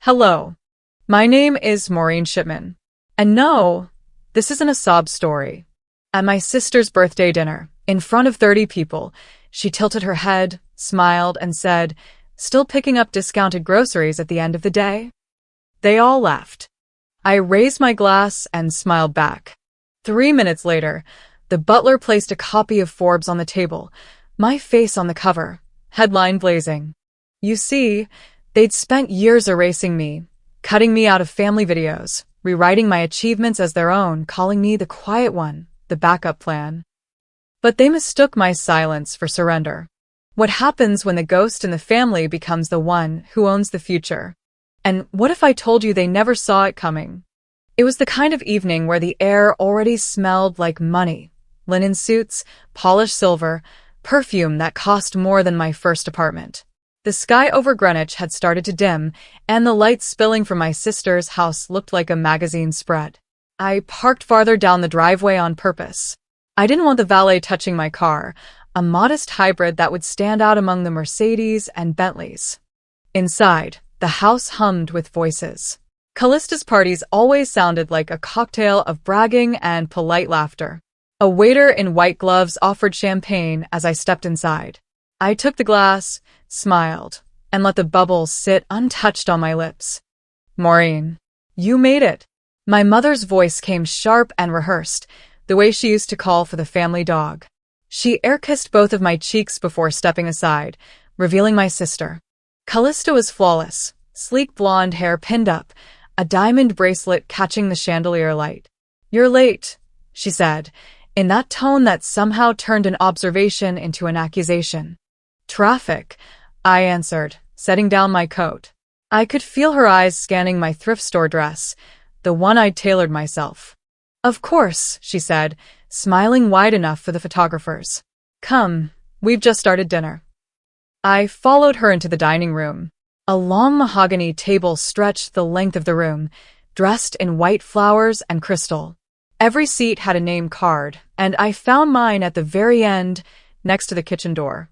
Hello, my name is Maureen Shipman. And no, this isn't a sob story. At my sister's birthday dinner, in front of 30 people, she tilted her head, smiled, and said, "Still picking up discounted groceries at the end of the day?" They all laughed. I raised my glass and smiled back. 3 minutes later, the butler placed a copy of Forbes on the table, my face on the cover, headline blazing. You see, they'd spent years erasing me, cutting me out of family videos, rewriting my achievements as their own, calling me the quiet one, the backup plan. But they mistook my silence for surrender. What happens when the ghost in the family becomes the one who owns the future? And what if I told you they never saw it coming? It was the kind of evening where the air already smelled like money, linen suits, polished silver, perfume that cost more than my first apartment. The sky over Greenwich had started to dim, and the lights spilling from my sister's house looked like a magazine spread. I parked farther down the driveway on purpose. I didn't want the valet touching my car, a modest hybrid that would stand out among the Mercedes and Bentleys. Inside, the house hummed with voices. Callista's parties always sounded like a cocktail of bragging and polite laughter. A waiter in white gloves offered champagne as I stepped inside. I took the glass, smiled, and let the bubbles sit untouched on my lips. "Maureen, you made it." My mother's voice came sharp and rehearsed, the way she used to call for the family dog. She air-kissed both of my cheeks before stepping aside, revealing my sister. Callista was flawless, sleek blonde hair pinned up, a diamond bracelet catching the chandelier light. "You're late," she said, in that tone that somehow turned an observation into an accusation. "Traffic," I answered, setting down my coat. I could feel her eyes scanning my thrift store dress, the one I'd tailored myself. "Of course," she said, smiling wide enough for the photographers. "Come, we've just started dinner." I followed her into the dining room. A long mahogany table stretched the length of the room, dressed in white flowers and crystal. Every seat had a name card, and I found mine at the very end, next to the kitchen door.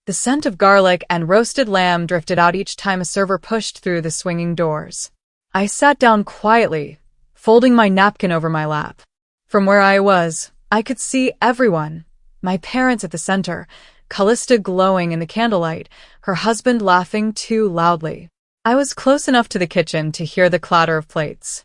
The scent of garlic and roasted lamb drifted out each time a server pushed through the swinging doors. I sat down quietly, folding my napkin over my lap. From where I was, I could see everyone. My parents at the center, Callista glowing in the candlelight, her husband laughing too loudly. I was close enough to the kitchen to hear the clatter of plates.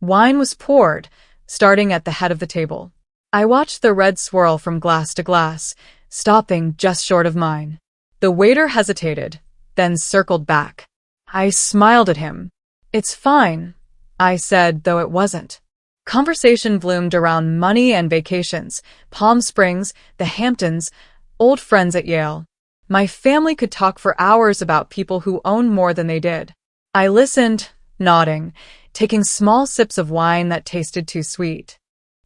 Wine was poured, starting at the head of the table. I watched the red swirl from glass to glass, stopping just short of mine. The waiter hesitated, then circled back. I smiled at him. "It's fine," I said, though it wasn't. Conversation bloomed around money and vacations, Palm Springs, the Hamptons, old friends at Yale. My family could talk for hours about people who owned more than they did. I listened, nodding, taking small sips of wine that tasted too sweet.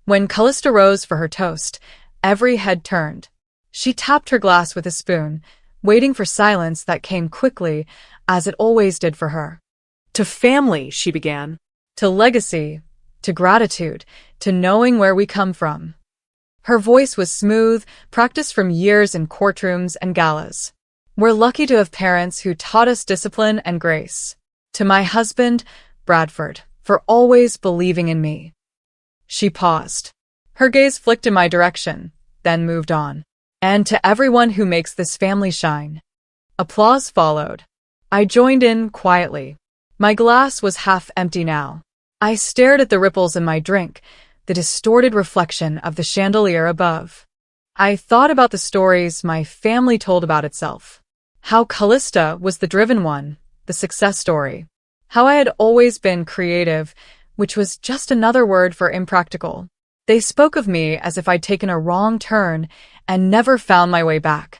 When Callista rose for her toast, every head turned. She tapped her glass with a spoon, waiting for silence that came quickly, as it always did for her. "To family," she began. "To legacy, to gratitude, to knowing where we come from." Her voice was smooth, practiced from years in courtrooms and galas. "We're lucky to have parents who taught us discipline and grace. To my husband, Bradford, for always believing in me." She paused. Her gaze flicked in my direction, then moved on. "And to everyone who makes this family shine." Applause followed. I joined in quietly. My glass was half empty now. I stared at the ripples in my drink, the distorted reflection of the chandelier above. I thought about the stories my family told about itself. How Callista was the driven one, the success story. How I had always been creative, which was just another word for impractical. They spoke of me as if I'd taken a wrong turn and never found my way back.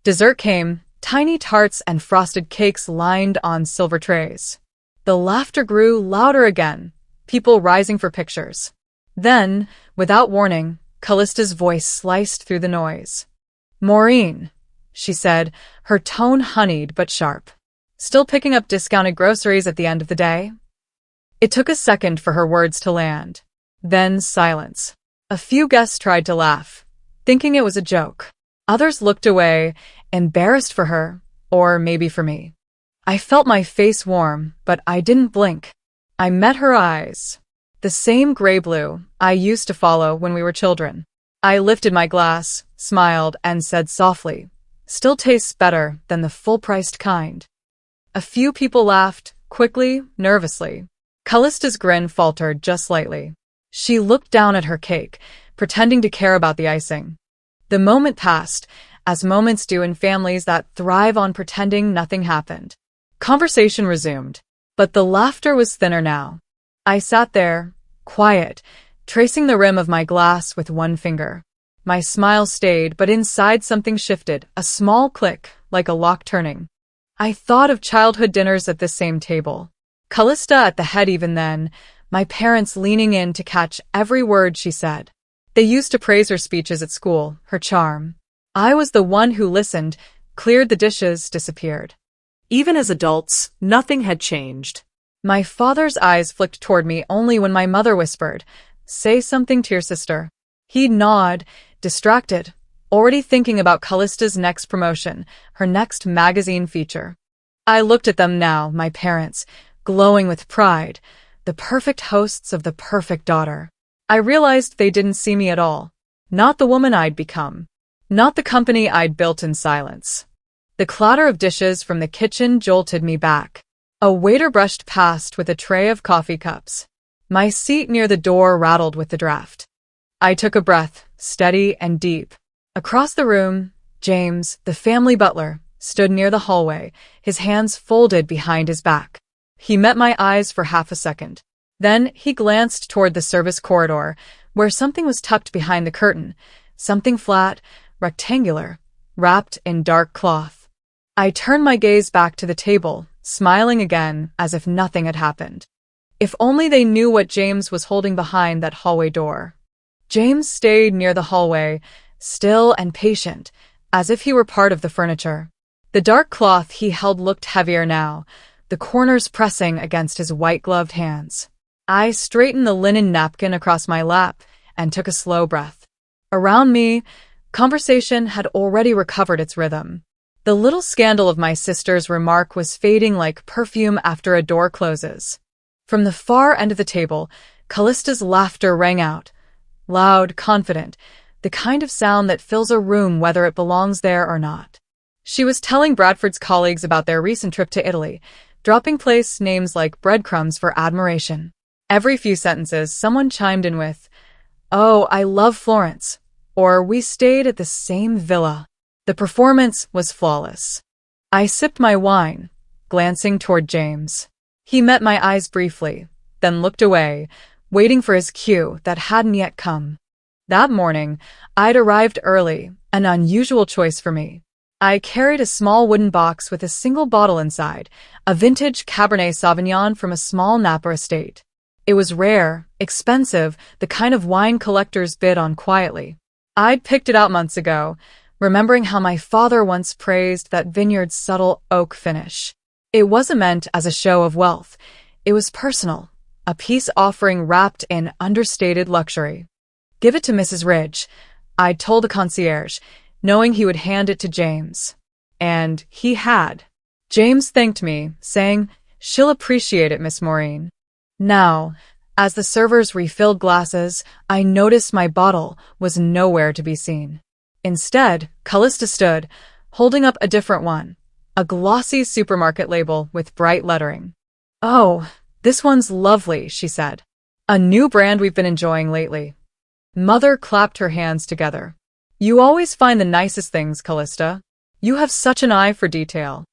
Dessert came, tiny tarts and frosted cakes lined on silver trays. The laughter grew louder again, people rising for pictures. Then, without warning, Callista's voice sliced through the noise. "Maureen," she said, her tone honeyed but sharp. "Still picking up discounted groceries at the end of the day?" It took a second for her words to land. Then silence. A few guests tried to laugh, thinking it was a joke. Others looked away, embarrassed for her, or maybe for me. I felt my face warm, but I didn't blink. I met her eyes. The same gray-blue I used to follow when we were children. I lifted my glass, smiled, and said softly, "Still tastes better than the full-priced kind." A few people laughed, quickly, nervously. Callista's grin faltered just slightly. She looked down at her cake, pretending to care about the icing. The moment passed, as moments do in families that thrive on pretending nothing happened. Conversation resumed, but the laughter was thinner now. I sat there, quiet, tracing the rim of my glass with one finger. My smile stayed, but inside something shifted, a small click, like a lock turning. I thought of childhood dinners at this same table. Callista at the head even then, my parents leaning in to catch every word she said. They used to praise her speeches at school, her charm. I was the one who listened, cleared the dishes, disappeared. Even as adults, nothing had changed. My father's eyes flicked toward me only when my mother whispered, "Say something to your sister." He'd nod, distracted, already thinking about Callista's next promotion, her next magazine feature. I looked at them now, my parents, glowing with pride, the perfect hosts of the perfect daughter. I realized they didn't see me at all. Not the woman I'd become. Not the company I'd built in silence. The clatter of dishes from the kitchen jolted me back. A waiter brushed past with a tray of coffee cups. My seat near the door rattled with the draft. I took a breath, steady and deep. Across the room, James, the family butler, stood near the hallway, his hands folded behind his back. He met my eyes for half a second. Then he glanced toward the service corridor, where something was tucked behind the curtain, something flat, rectangular, wrapped in dark cloth. I turned my gaze back to the table, smiling again as if nothing had happened. If only they knew what James was holding behind that hallway door. James stayed near the hallway, still and patient, as if he were part of the furniture. The dark cloth he held looked heavier now, the corners pressing against his white-gloved hands. I straightened the linen napkin across my lap and took a slow breath. Around me, conversation had already recovered its rhythm. The little scandal of my sister's remark was fading like perfume after a door closes. From the far end of the table, Callista's laughter rang out, loud, confident, the kind of sound that fills a room whether it belongs there or not. She was telling Bradford's colleagues about their recent trip to Italy, dropping place names like breadcrumbs for admiration. Every few sentences, someone chimed in with, "Oh, I love Florence," or "We stayed at the same villa." The performance was flawless. I sipped my wine, glancing toward James. He met my eyes briefly, then looked away, waiting for his cue that hadn't yet come. That morning, I'd arrived early, an unusual choice for me. I carried a small wooden box with a single bottle inside, a vintage Cabernet Sauvignon from a small Napa estate. It was rare, expensive, the kind of wine collectors bid on quietly. I'd picked it out months ago, remembering how my father once praised that vineyard's subtle oak finish. It wasn't meant as a show of wealth. It was personal, a peace offering wrapped in understated luxury. "Give it to Mrs. Ridge," I'd told the concierge, knowing he would hand it to James. And he had. James thanked me, saying, "She'll appreciate it, Miss Maureen." Now, as the servers refilled glasses, I noticed my bottle was nowhere to be seen. Instead, Callista stood, holding up a different one, a glossy supermarket label with bright lettering. "Oh, this one's lovely," she said. "A new brand we've been enjoying lately." Mother clapped her hands together. "You always find the nicest things, Callista. You have such an eye for detail."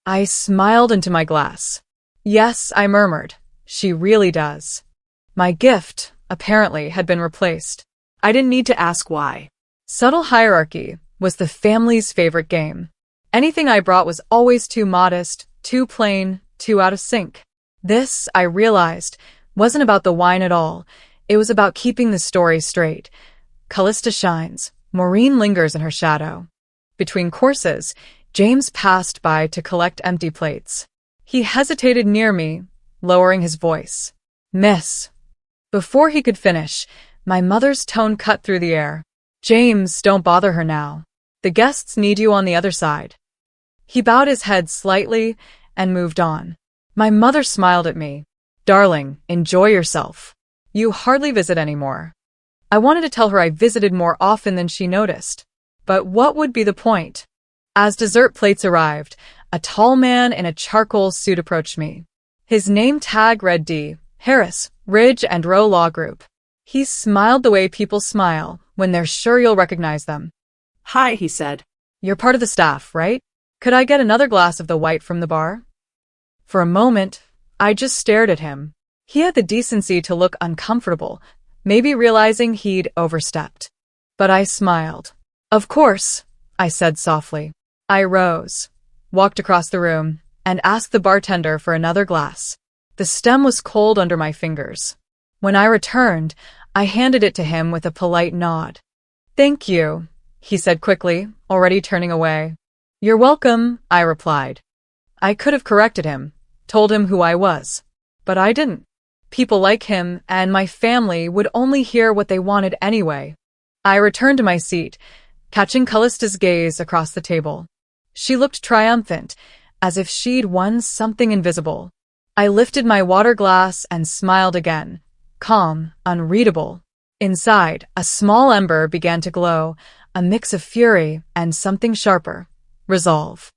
I smiled into my glass. "Yes," I murmured. "She really does." My gift, apparently, had been replaced. I didn't need to ask why. Subtle hierarchy was the family's favorite game. Anything I brought was always too modest, too plain, too out of sync. This, I realized, wasn't about the wine at all. It was about keeping the story straight. Callista shines. Maureen lingers in her shadow. Between courses, James passed by to collect empty plates. He hesitated near me, lowering his voice. "Miss." Before he could finish, my mother's tone cut through the air. "James, don't bother her now. The guests need you on the other side." He bowed his head slightly, and moved on. My mother smiled at me. Darling, enjoy yourself. You hardly visit anymore. I wanted to tell her I visited more often than she noticed. But what would be the point? As dessert plates arrived, a tall man in a charcoal suit approached me. His name tag read D. Harris, Ridge and Row Law Group. He smiled the way people smile when they're sure you'll recognize them. Hi, he said. You're part of the staff, right? Could I get another glass of the white from the bar? For a moment, I just stared at him. He had the decency to look uncomfortable, maybe realizing he'd overstepped. But I smiled. Of course, I said softly. I rose, walked across the room, and asked the bartender for another glass. The stem was cold under my fingers. When I returned, I handed it to him with a polite nod. Thank you, he said quickly, already turning away. You're welcome, I replied. I could have corrected him, told him who I was. But I didn't. People like him and my family would only hear what they wanted anyway. I returned to my seat, catching Callista's gaze across the table. She looked triumphant, as if she'd won something invisible. I lifted my water glass and smiled again, calm, unreadable. Inside, a small ember began to glow, a mix of fury and something sharper, resolve.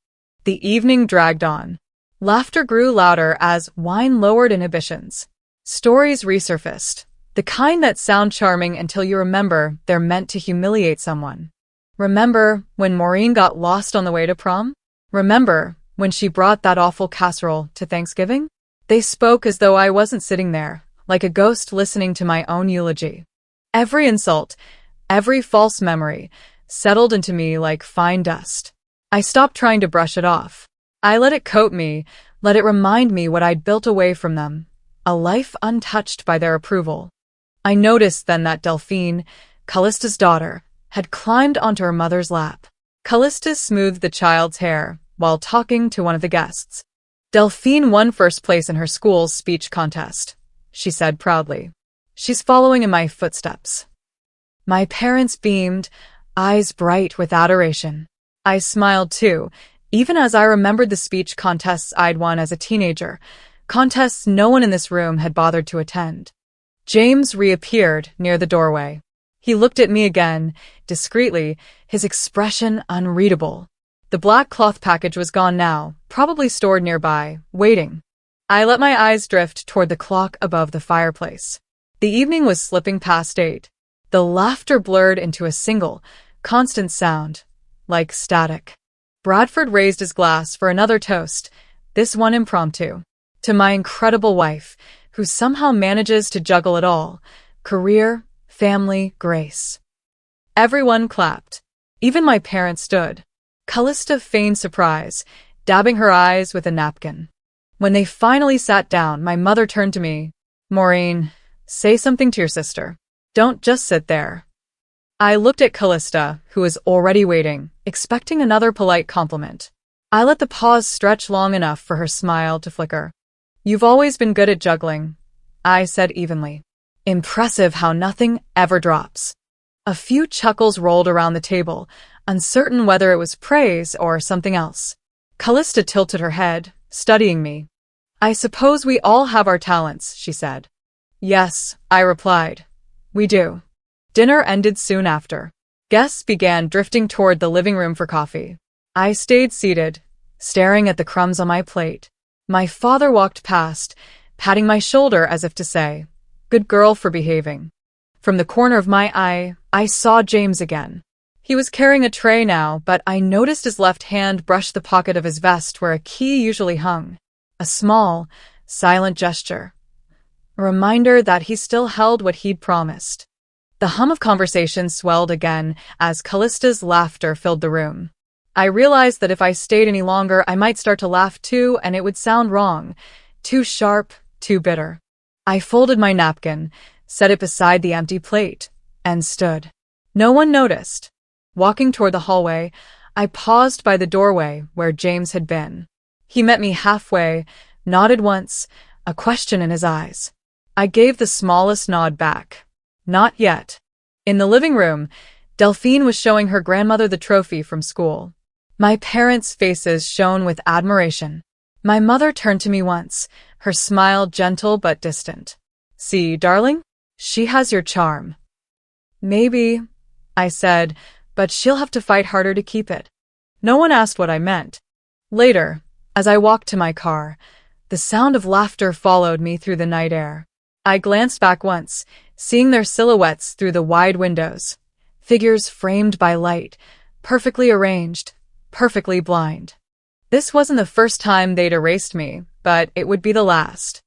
The evening dragged on. Laughter grew louder as wine lowered inhibitions. Stories resurfaced, the kind that sound charming until you remember they're meant to humiliate someone. Remember when Maureen got lost on the way to prom? Remember when she brought that awful casserole to Thanksgiving? They spoke as though I wasn't sitting there, like a ghost listening to my own eulogy. Every insult, every false memory, settled into me like fine dust. I stopped trying to brush it off. I let it coat me, let it remind me what I'd built away from them, a life untouched by their approval. I noticed then that Delphine, Callista's daughter, had climbed onto her mother's lap. Callista smoothed the child's hair while talking to one of the guests. Delphine won first place in her school's speech contest, she said proudly. She's following in my footsteps. My parents beamed, eyes bright with adoration. I smiled too, even as I remembered the speech contests I'd won as a teenager, contests no one in this room had bothered to attend. James reappeared near the doorway. He looked at me again, discreetly, his expression unreadable. The black cloth package was gone now, probably stored nearby, waiting. I let my eyes drift toward the clock above the fireplace. The evening was slipping past 8. The laughter blurred into a single, constant sound, like static. Bradford raised his glass for another toast, this one impromptu. To my incredible wife, who somehow manages to juggle it all, career, family, grace. Everyone clapped. Even my parents stood. Callista feigned surprise, dabbing her eyes with a napkin. When they finally sat down, my mother turned to me. Maureen, say something to your sister. Don't just sit there. I looked at Callista, who was already waiting, expecting another polite compliment. I let the pause stretch long enough for her smile to flicker. You've always been good at juggling, I said evenly. Impressive how nothing ever drops. A few chuckles rolled around the table, uncertain whether it was praise or something else. Callista tilted her head, studying me. I suppose we all have our talents, she said. Yes, I replied. We do. Dinner ended soon after. Guests began drifting toward the living room for coffee. I stayed seated, staring at the crumbs on my plate. My father walked past, patting my shoulder as if to say, "Good girl for behaving." From the corner of my eye, I saw James again. He was carrying a tray now, but I noticed his left hand brush the pocket of his vest where a key usually hung. A small, silent gesture. A reminder that he still held what he'd promised. The hum of conversation swelled again as Callista's laughter filled the room. I realized that if I stayed any longer, I might start to laugh too, and it would sound wrong. Too sharp, too bitter. I folded my napkin, set it beside the empty plate, and stood. No one noticed. Walking toward the hallway, I paused by the doorway where James had been. He met me halfway, nodded once, a question in his eyes. I gave the smallest nod back. Not yet. In the living room, Delphine was showing her grandmother the trophy from school. My parents' faces shone with admiration. My mother turned to me once, her smile gentle but distant. See, darling? She has your charm. Maybe, I said, but she'll have to fight harder to keep it. No one asked what I meant. Later, as I walked to my car, the sound of laughter followed me through the night air. I glanced back once, seeing their silhouettes through the wide windows. Figures framed by light, perfectly arranged, perfectly blind. This wasn't the first time they'd erased me, but it would be the last.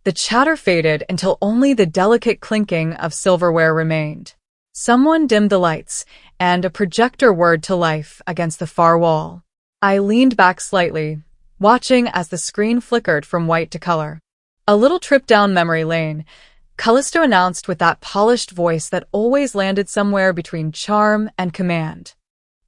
The chatter faded until only the delicate clinking of silverware remained. Someone dimmed the lights, and a projector whirred to life against the far wall. I leaned back slightly, watching as the screen flickered from white to color. A little trip down memory lane, Callisto announced with that polished voice that always landed somewhere between charm and command.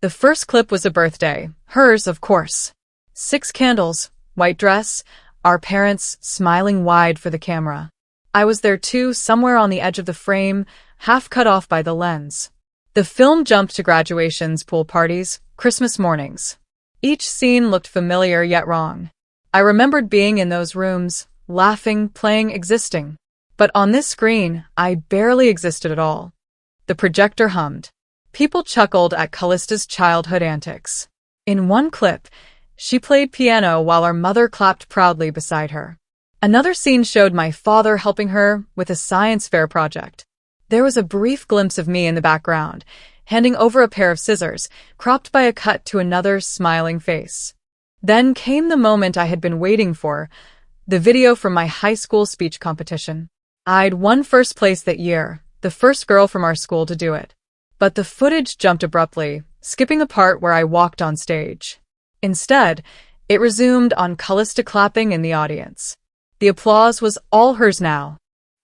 The first clip was a birthday, hers, of course. 6 candles, white dress, our parents smiling wide for the camera. I was there too, somewhere on the edge of the frame, half cut off by the lens. The film jumped to graduations, pool parties, Christmas mornings. Each scene looked familiar yet wrong. I remembered being in those rooms, laughing, playing, existing. But on this screen, I barely existed at all. The projector hummed. People chuckled at Callista's childhood antics. In one clip, she played piano while our mother clapped proudly beside her. Another scene showed my father helping her with a science fair project. There was a brief glimpse of me in the background, handing over a pair of scissors, cropped by a cut to another's smiling face. Then came the moment I had been waiting for, the video from my high school speech competition. I'd won first place that year, the first girl from our school to do it. But the footage jumped abruptly, skipping the part where I walked on stage. Instead, it resumed on Callista clapping in the audience. The applause was all hers now.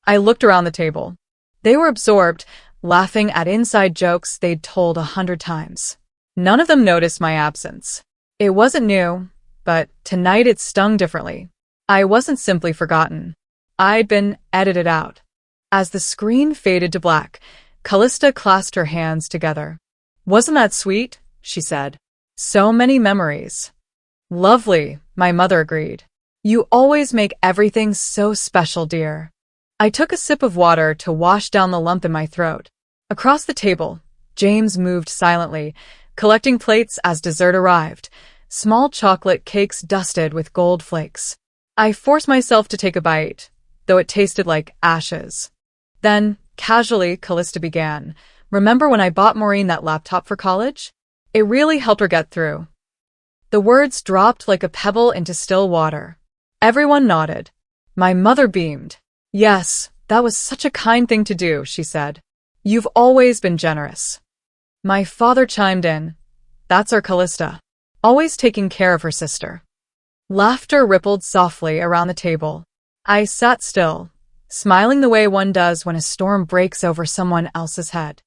I looked around the table. They were absorbed, laughing at inside jokes they'd told 100 times. None of them noticed my absence. It wasn't new, but tonight it stung differently. I wasn't simply forgotten. I'd been edited out. As the screen faded to black, Callista clasped her hands together. "Wasn't that sweet?" she said. "So many memories." "Lovely," my mother agreed. "You always make everything so special, dear." I took a sip of water to wash down the lump in my throat. Across the table, James moved silently, collecting plates as dessert arrived, small chocolate cakes dusted with gold flakes. I forced myself to take a bite, though it tasted like ashes. Then, casually, Callista began. "Remember when I bought Maureen that laptop for college? It really helped her get through." The words dropped like a pebble into still water. Everyone nodded. My mother beamed. "Yes, that was such a kind thing to do," she said. "You've always been generous." My father chimed in. "That's our Callista, always taking care of her sister." Laughter rippled softly around the table. I sat still, smiling the way one does when a storm breaks over someone else's head.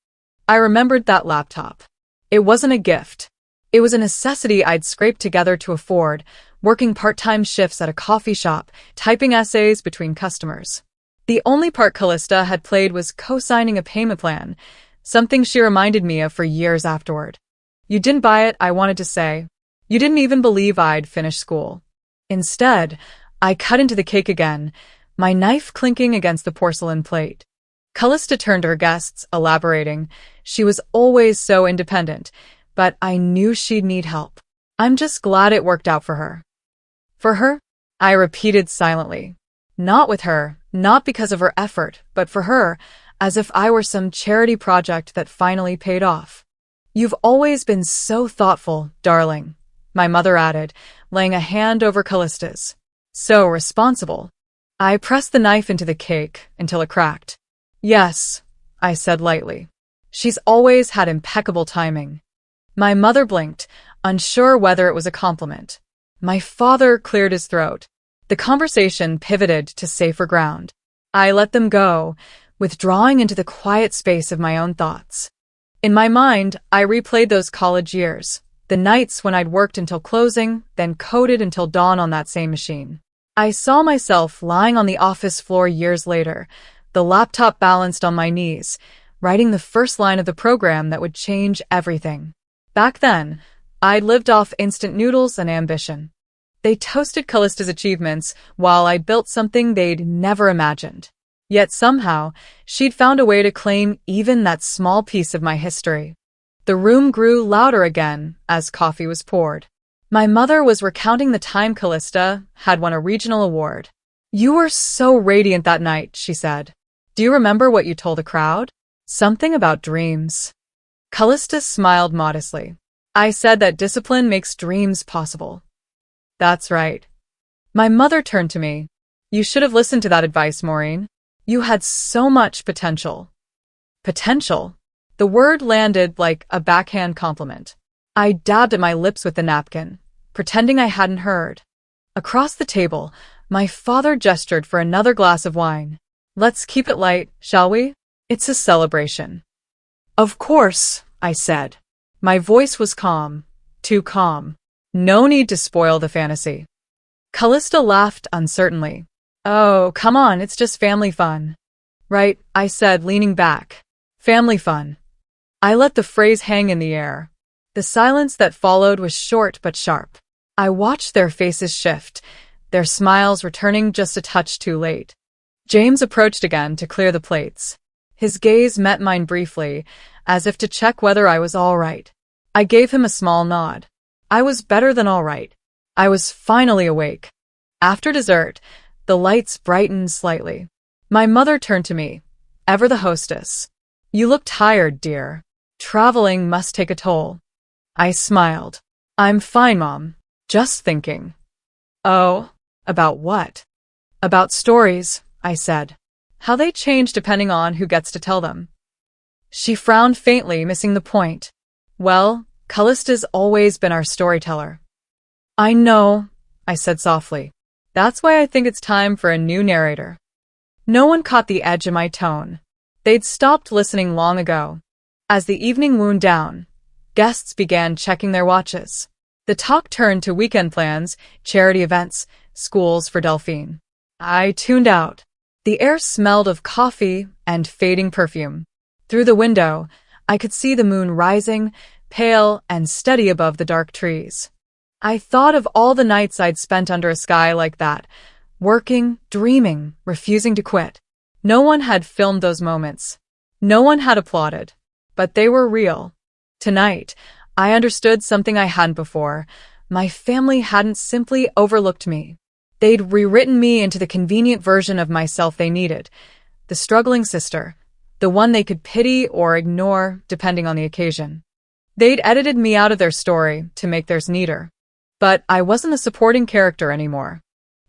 I remembered that laptop. It wasn't a gift. It was a necessity I'd scraped together to afford, working part-time shifts at a coffee shop, typing essays between customers. The only part Callista had played was co-signing a payment plan, something she reminded me of for years afterward. "You didn't buy it," I wanted to say. "You didn't even believe I'd finished school." Instead, I cut into the cake again, my knife clinking against the porcelain plate. Callista turned to her guests, elaborating. She was always so independent, but I knew she'd need help. "I'm just glad it worked out for her." "For her?" I repeated silently. Not with her, not because of her effort, but for her, as if I were some charity project that finally paid off. "You've always been so thoughtful, darling," my mother added, laying a hand over Callista's. "So responsible." I pressed the knife into the cake until it cracked. "Yes," I said lightly. "She's always had impeccable timing." My mother blinked, unsure whether it was a compliment. My father cleared his throat. The conversation pivoted to safer ground. I let them go, withdrawing into the quiet space of my own thoughts. In my mind, I replayed those college years, the nights when I'd worked until closing, then coded until dawn on that same machine. I saw myself lying on the office floor years later, the laptop balanced on my knees, writing the first line of the program that would change everything. Back then, I'd lived off instant noodles and ambition. They toasted Callista's achievements while I built something they'd never imagined. Yet somehow, she'd found a way to claim even that small piece of my history. The room grew louder again as coffee was poured. My mother was recounting the time Callista had won a regional award. "You were so radiant that night," she said. "Do you remember what you told the crowd?" "Something about dreams." Callista smiled modestly. "I said that discipline makes dreams possible." "That's right." My mother turned to me. "You should have listened to that advice, Maureen. You had so much potential." Potential? The word landed like a backhand compliment. I dabbed at my lips with the napkin, pretending I hadn't heard. Across the table, my father gestured for another glass of wine. "Let's keep it light, shall we? It's a celebration." "Of course," I said. My voice was calm, too calm. No need to spoil the fantasy. Callista laughed uncertainly. "Oh, come on, it's just family fun." "Right," I said, leaning back. "Family fun." I let the phrase hang in the air. The silence that followed was short but sharp. I watched their faces shift, their smiles returning just a touch too late. James approached again to clear the plates. His gaze met mine briefly, as if to check whether I was all right. I gave him a small nod. I was better than all right. I was finally awake. After dessert, the lights brightened slightly. My mother turned to me, ever the hostess. "You look tired, dear. Traveling must take a toll." I smiled. "I'm fine, Mom. Just thinking." "Oh, about what?" "About stories," I said. "How they change depending on who gets to tell them." She frowned faintly, missing the point. "Well, Callista's always been our storyteller." "I know," I said softly. "That's why I think it's time for a new narrator." No one caught the edge of my tone. They'd stopped listening long ago. As the evening wound down, guests began checking their watches. The talk turned to weekend plans, charity events, schools for Delphine. I tuned out. The air smelled of coffee and fading perfume. Through the window, I could see the moon rising, pale and steady above the dark trees. I thought of all the nights I'd spent under a sky like that, working, dreaming, refusing to quit. No one had filmed those moments. No one had applauded. But they were real. Tonight, I understood something I hadn't before. My family hadn't simply overlooked me. They'd rewritten me into the convenient version of myself they needed. The struggling sister. The one they could pity or ignore, depending on the occasion. They'd edited me out of their story to make theirs neater. But I wasn't a supporting character anymore.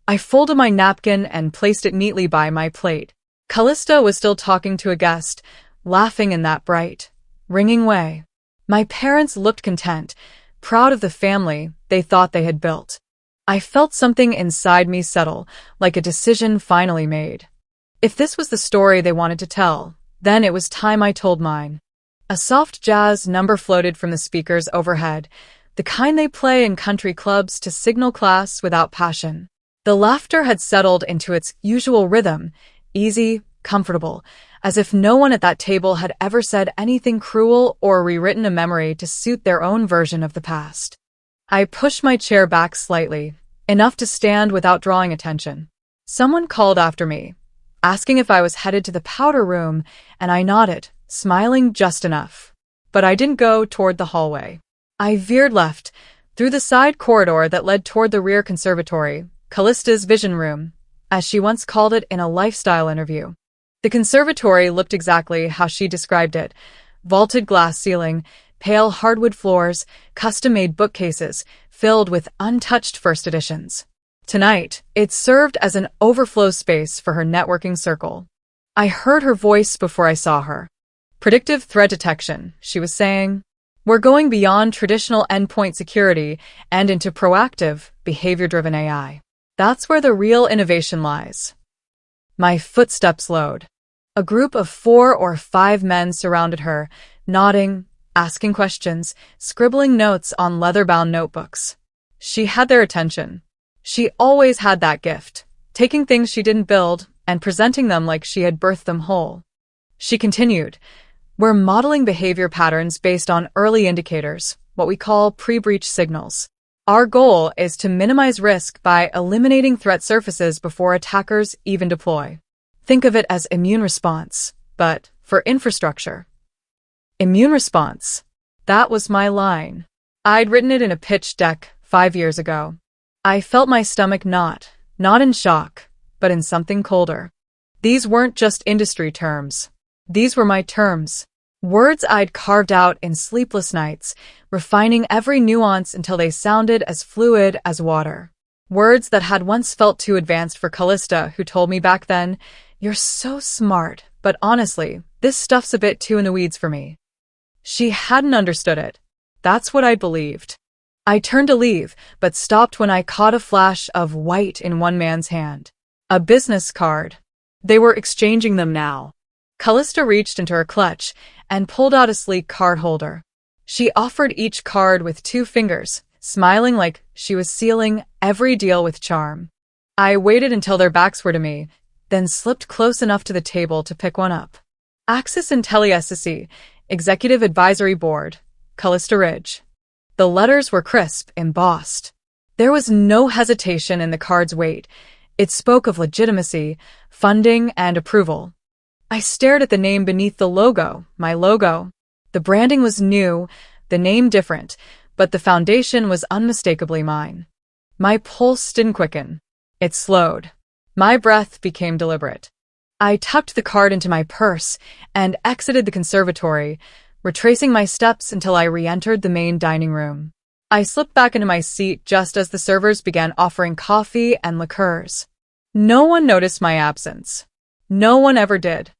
I folded my napkin and placed it neatly by my plate. Callista was still talking to a guest, laughing in that bright, ringing way. My parents looked content, proud of the family they thought they had built. I felt something inside me settle, like a decision finally made. If this was the story they wanted to tell, then it was time I told mine. A soft jazz number floated from the speakers overhead, the kind they play in country clubs to signal class without passion. The laughter had settled into its usual rhythm, easy, comfortable, as if no one at that table had ever said anything cruel or rewritten a memory to suit their own version of the past. I pushed my chair back slightly, enough to stand without drawing attention. Someone called after me, asking if I was headed to the powder room, and I nodded, smiling just enough. But I didn't go toward the hallway. I veered left, through the side corridor that led toward the rear conservatory, Callista's vision room, as she once called it in a lifestyle interview. The conservatory looked exactly how she described it. Vaulted glass ceiling, pale hardwood floors, custom-made bookcases, filled with untouched first editions. Tonight, it served as an overflow space for her networking circle. I heard her voice before I saw her. "Predictive threat detection," she was saying. "We're going beyond traditional endpoint security and into proactive, behavior-driven AI. That's where the real innovation lies." My footsteps slowed. A group of 4 or 5 men surrounded her, nodding, asking questions, scribbling notes on leather-bound notebooks. She had their attention. She always had that gift, taking things she didn't build and presenting them like she had birthed them whole. She continued, "We're modeling behavior patterns based on early indicators, what we call pre-breach signals. Our goal is to minimize risk by eliminating threat surfaces before attackers even deploy. Think of it as immune response, but for infrastructure. Immune response. That was my line. I'd written it in a pitch deck 5 years ago. I felt my stomach not in shock, but in something colder. These weren't just industry terms. These were my terms. Words I'd carved out in sleepless nights, refining every nuance until they sounded as fluid as water. Words that had once felt too advanced for Callista, who told me back then, "You're so smart, but honestly, this stuff's a bit too in the weeds for me." She hadn't understood it. That's what I believed. I turned to leave, but stopped when I caught a flash of white in one man's hand. A business card. They were exchanging them now. Callista reached into her clutch and pulled out a sleek card holder. She offered each card with 2 fingers, smiling like she was sealing every deal with charm. I waited until their backs were to me, then slipped close enough to the table to pick one up. Axis IntelliSSC, Executive Advisory Board, Callista Ridge. The letters were crisp, embossed. There was no hesitation in the card's weight. It spoke of legitimacy, funding, and approval. I stared at the name beneath the logo, my logo. The branding was new, the name different, but the foundation was unmistakably mine. My pulse didn't quicken. It slowed. My breath became deliberate. I tucked the card into my purse and exited the conservatory, retracing my steps until I re-entered the main dining room. I slipped back into my seat just as the servers began offering coffee and liqueurs. No one noticed my absence. No one ever did.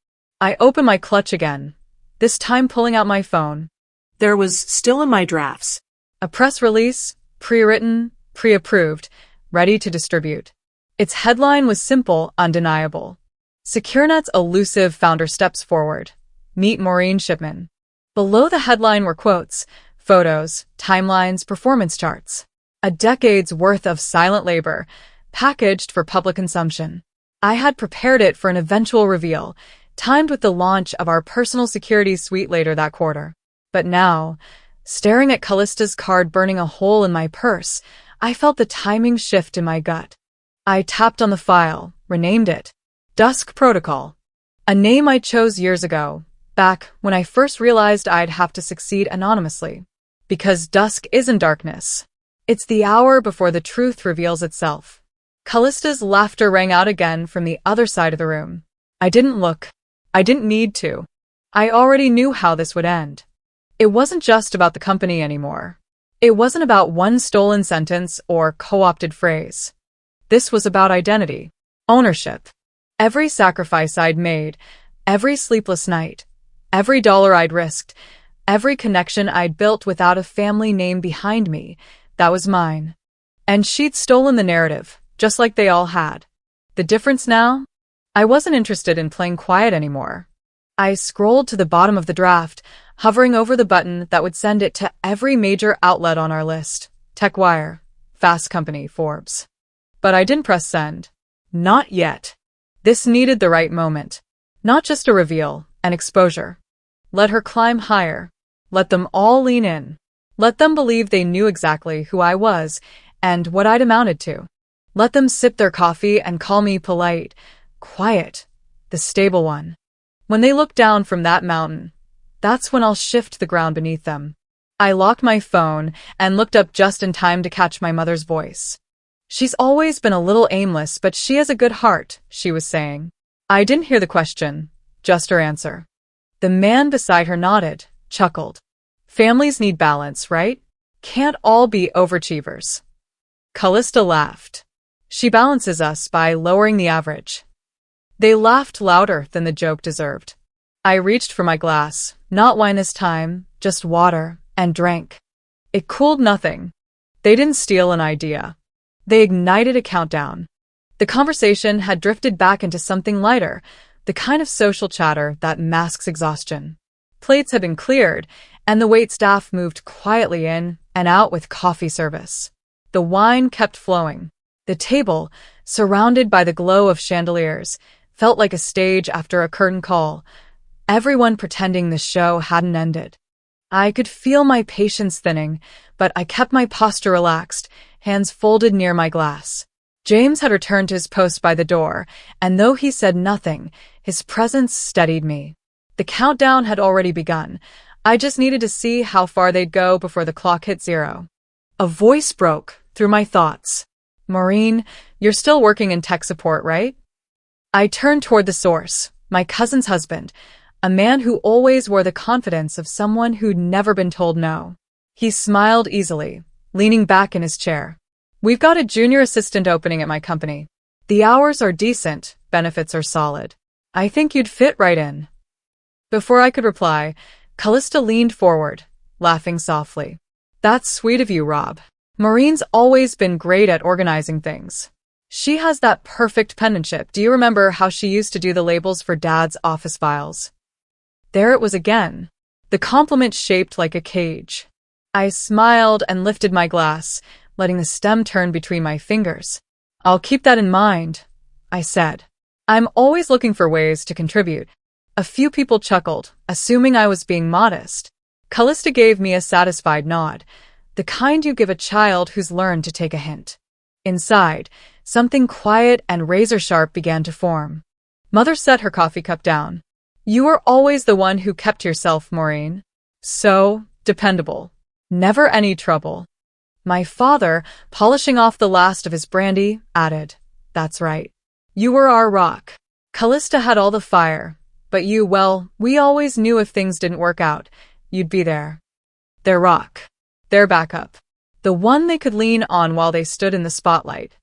I opened my clutch again, this time pulling out my phone. There was still in my drafts. A press release, pre-written, pre-approved, ready to distribute. Its headline was simple, undeniable. SecureNet's elusive founder steps forward. Meet Maureen Shipman. Below the headline were quotes, photos, timelines, performance charts. A decade's worth of silent labor, packaged for public consumption. I had prepared it for an eventual reveal, timed with the launch of our personal security suite later that quarter. But now, staring at Callista's card burning a hole in my purse, I felt the timing shift in my gut. I tapped on the file, renamed it. Dusk Protocol. A name I chose years ago, back when I first realized I'd have to succeed anonymously. Because dusk isn't darkness. It's the hour before the truth reveals itself. Callista's laughter rang out again from the other side of the room. I didn't look. I didn't need to. I already knew how this would end. It wasn't just about the company anymore. It wasn't about one stolen sentence or co-opted phrase. This was about identity, ownership. Every sacrifice I'd made, every sleepless night, every dollar I'd risked, every connection I'd built without a family name behind me, that was mine. And she'd stolen the narrative, just like they all had. The difference now? I wasn't interested in playing quiet anymore. I scrolled to the bottom of the draft, hovering over the button that would send it to every major outlet on our list. TechWire, Fast Company, Forbes. But I didn't press send. Not yet. This needed the right moment. Not just a reveal, an exposure. Let her climb higher. Let them all lean in. Let them believe they knew exactly who I was and what I'd amounted to. Let them sip their coffee and call me polite, quiet, the stable one. When they look down from that mountain, that's when I'll shift the ground beneath them. I locked my phone and looked up just in time to catch my mother's voice. She's always been a little aimless, but she has a good heart, she was saying. I didn't hear the question, just her answer. The man beside her nodded, chuckled. Families need balance, right? Can't all be overachievers. Callista laughed. She balances us by lowering the average. They laughed louder than the joke deserved. I reached for my glass, not wine this time, just water, and drank. It cooled nothing. They didn't steal an idea. They ignited a countdown. The conversation had drifted back into something lighter, the kind of social chatter that masks exhaustion. Plates had been cleared, and the waitstaff moved quietly in and out with coffee service. The wine kept flowing. The table, surrounded by the glow of chandeliers, felt like a stage after a curtain call, everyone pretending the show hadn't ended. I could feel my patience thinning, but I kept my posture relaxed, hands folded near my glass. James had returned to his post by the door, and though he said nothing, his presence steadied me. The countdown had already begun. I just needed to see how far they'd go before the clock hit 0. A voice broke through my thoughts. Maureen, you're still working in tech support, right? I turned toward the source, my cousin's husband, a man who always wore the confidence of someone who'd never been told no. He smiled easily, leaning back in his chair. We've got a junior assistant opening at my company. The hours are decent, benefits are solid. I think you'd fit right in. Before I could reply, Callista leaned forward, laughing softly. That's sweet of you, Rob. Maureen's always been great at organizing things. She has that perfect penmanship. Do you remember how she used to do the labels for Dad's office files? There it was again, the compliment shaped like a cage. I smiled and lifted my glass, letting the stem turn between my fingers. I'll keep that in mind, I said. I'm always looking for ways to contribute. A few people chuckled, assuming I was being modest. Callista gave me a satisfied nod, the kind you give a child who's learned to take a hint. Inside, something quiet and razor-sharp began to form. Mother set her coffee cup down. You were always the one who kept yourself, Maureen. So dependable. Never any trouble. My father, polishing off the last of his brandy, added, That's right. You were our rock. Callista had all the fire, but you, well, we always knew if things didn't work out, you'd be there. Their rock. Their backup. The one they could lean on while they stood in the spotlight.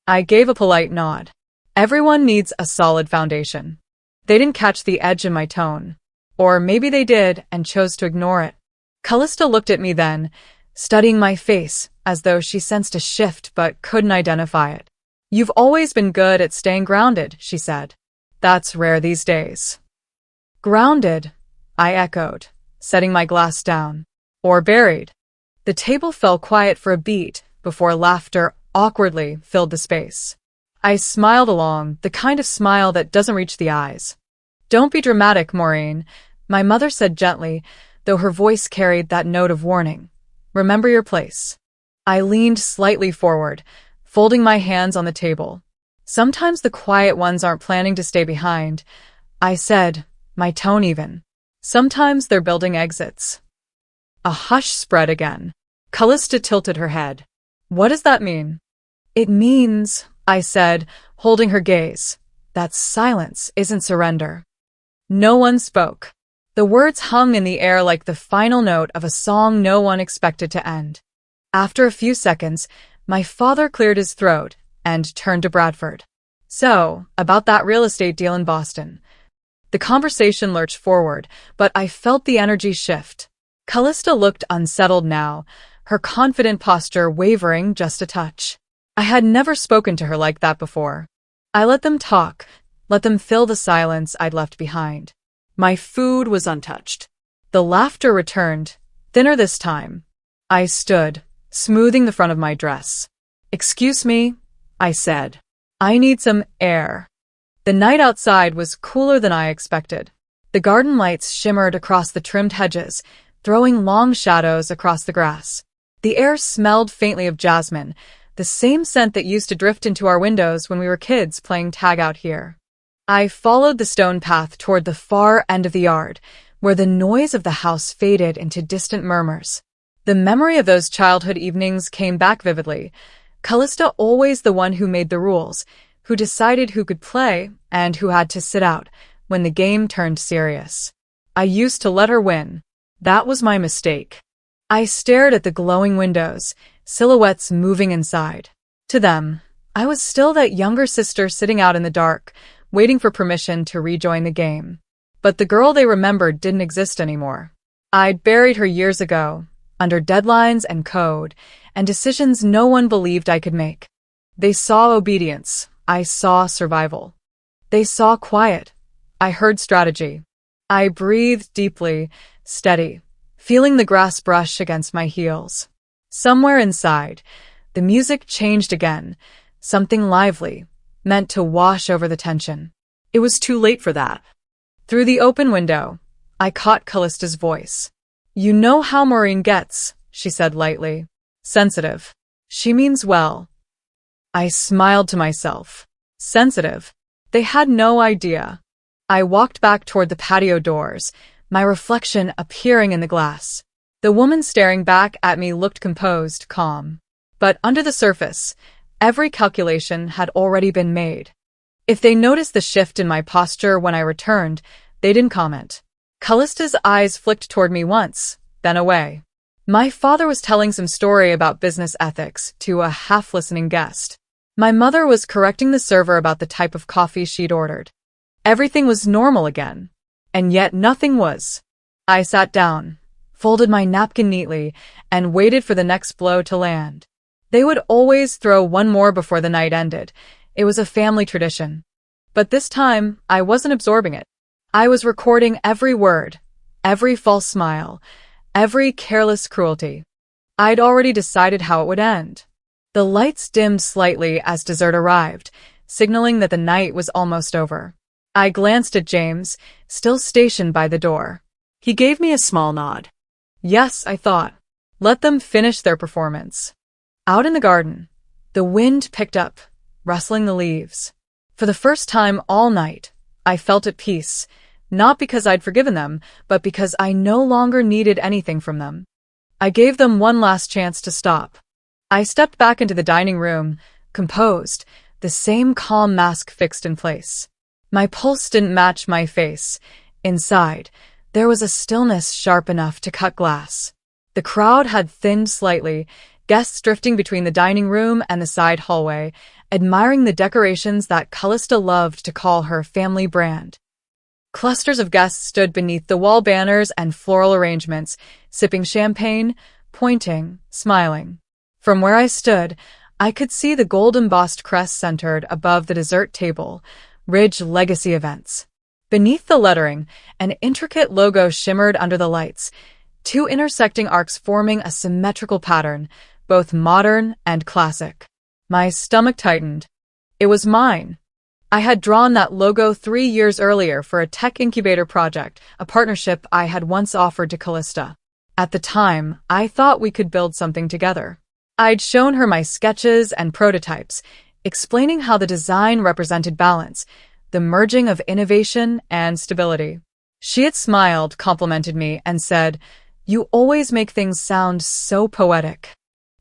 I gave a polite nod. Everyone needs a solid foundation. They didn't catch the edge in my tone. Or maybe they did and chose to ignore it. Callista looked at me then, studying my face, as though she sensed a shift but couldn't identify it. You've always been good at staying grounded, she said. That's rare these days. Grounded, I echoed, setting my glass down. Or buried. The table fell quiet for a beat before laughter awkwardly filled the space. I smiled along, the kind of smile that doesn't reach the eyes. Don't be dramatic, Maureen, my mother said gently, though her voice carried that note of warning. Remember your place. I leaned slightly forward, folding my hands on the table. Sometimes the quiet ones aren't planning to stay behind, I said, my tone even. Sometimes they're building exits. A hush spread again. Callista tilted her head. What does that mean? It means, I said, holding her gaze, that silence isn't surrender. No one spoke. The words hung in the air like the final note of a song no one expected to end. After a few seconds, my father cleared his throat and turned to Bradford. So, about that real estate deal in Boston. The conversation lurched forward, but I felt the energy shift. Callista looked unsettled now, her confident posture wavering just a touch. I had never spoken to her like that before. I let them talk, let them fill the silence I'd left behind. My food was untouched. The laughter returned, thinner this time. I stood, smoothing the front of my dress. Excuse me, I said. I need some air. The night outside was cooler than I expected. The garden lights shimmered across the trimmed hedges, throwing long shadows across the grass. The air smelled faintly of jasmine, the same scent that used to drift into our windows when we were kids playing tag out here. I followed the stone path toward the far end of the yard, where the noise of the house faded into distant murmurs. The memory of those childhood evenings came back vividly. Callista always the one who made the rules, who decided who could play and who had to sit out when the game turned serious. I used to let her win. That was my mistake. I stared at the glowing windows, silhouettes moving inside. To them, I was still that younger sister sitting out in the dark, waiting for permission to rejoin the game. But the girl they remembered didn't exist anymore. I'd buried her years ago, under deadlines and code, and decisions no one believed I could make. They saw obedience. I saw survival. They saw quiet. I heard strategy. I breathed deeply, steady, feeling the grass brush against my heels. Somewhere inside, the music changed again, something lively, meant to wash over the tension. It was too late for that. Through the open window, I caught Callista's voice. You know how Maureen gets, she said lightly. Sensitive. She means well. I smiled to myself. Sensitive. They had no idea. I walked back toward the patio doors, my reflection appearing in the glass. The woman staring back at me looked composed, calm. But under the surface, every calculation had already been made. If they noticed the shift in my posture when I returned, they didn't comment. Callista's eyes flicked toward me once, then away. My father was telling some story about business ethics to a half-listening guest. My mother was correcting the server about the type of coffee she'd ordered. Everything was normal again. And yet nothing was. I sat down, folded my napkin neatly, and waited for the next blow to land. They would always throw one more before the night ended. It was a family tradition. But this time, I wasn't absorbing it. I was recording every word, every false smile, every careless cruelty. I'd already decided how it would end. The lights dimmed slightly as dessert arrived, signaling that the night was almost over. I glanced at James, still stationed by the door. He gave me a small nod. Yes, I thought. Let them finish their performance. Out in the garden, the wind picked up, rustling the leaves. For the first time all night, I felt at peace, not because I'd forgiven them, but because I no longer needed anything from them. I gave them one last chance to stop. I stepped back into the dining room, composed, the same calm mask fixed in place. My pulse didn't match my face. Inside, there was a stillness sharp enough to cut glass. The crowd had thinned slightly, guests drifting between the dining room and the side hallway, admiring the decorations that Callista loved to call her family brand. Clusters of guests stood beneath the wall banners and floral arrangements, sipping champagne, pointing, smiling. From where I stood, I could see the gold-embossed crest centered above the dessert table, Ridge Legacy Events. Beneath the lettering, an intricate logo shimmered under the lights, two intersecting arcs forming a symmetrical pattern, both modern and classic. My stomach tightened. It was mine. I had drawn that logo 3 years earlier for a tech incubator project, a partnership I had once offered to Callista. At the time, I thought we could build something together. I'd shown her my sketches and prototypes, explaining how the design represented balance, the merging of innovation and stability. She had smiled, complimented me, and said, "You always make things sound so poetic."